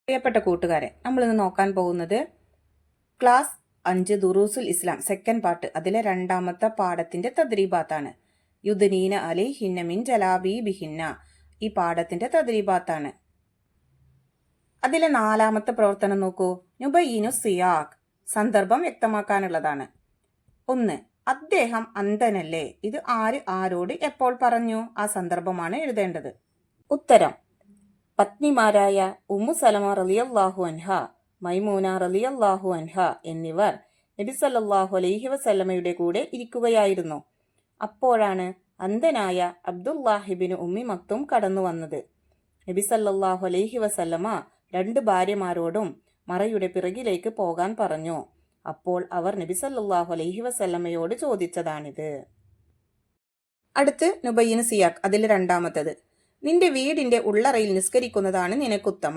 പ്രിയപ്പെട്ട കൂട്ടുകാരെ, നമ്മളിന്ന് നോക്കാൻ പോകുന്നത് ക്ലാസ് 5 ദുറൂസുൽ ഇസ്ലാം സെക്കൻഡ് പാർട്ട്, അതിലെ രണ്ടാമത്തെ പാഠത്തിന്റെ തദ്രീബാത്താണ്. യുദ്നീന അലൈഹിന്ന മിൻ ജലാബീബിഹിന്ന, ഈ പാഠത്തിന്റെ തദ്രീബാത്താണ്. അതിലെ നാലാമത്തെ പ്രവർത്തനം നോക്കൂ. നുബയ്യിനു സിയാഖ്, സന്ദർഭം വ്യക്തമാക്കാനുള്ളതാണ്. 1. അദ്ദേഹം അന്ധനല്ലേ? ഇത് ആരോട് എപ്പോൾ പറഞ്ഞു? ആ സന്ദർഭമാണ് എഴുതേണ്ടത്. ഉത്തരം: പത്നിമാരായ ഉമ്മു സലമ റളിയല്ലാഹു അൻഹ, മൈമൂന റളിയല്ലാഹു അൻഹ എന്നിവർ നബി സല്ലല്ലാഹു അലൈഹി വസല്ലമയുടെ കൂടെ ഇരിക്കുകയായിരുന്നു. അപ്പോഴാണ് അന്ധനായ അബ്ദുല്ലാഹിബ്നു ഉമ്മി മക്തും കടന്നു വന്നത്. നബി സല്ലല്ലാഹു അലൈഹി വസല്ലമ 2 ഭാര്യമാരോടും മറയുടെ പിറകിലേക്ക് പോകാൻ പറഞ്ഞു. അപ്പോൾ അവർ നബി സല്ലല്ലാഹു അലൈഹി വസല്ലമയോട് ചോദിച്ചതാണിത്. അടുത്ത് നുബയ്യിനു സിയാഖ്, അതിൽ രണ്ടാമത്തത്. നിന്റെ വീടിന്റെ ഉള്ളറയിൽ നിസ്കരിക്കുന്നതാണ് നിനക്കുത്തമം.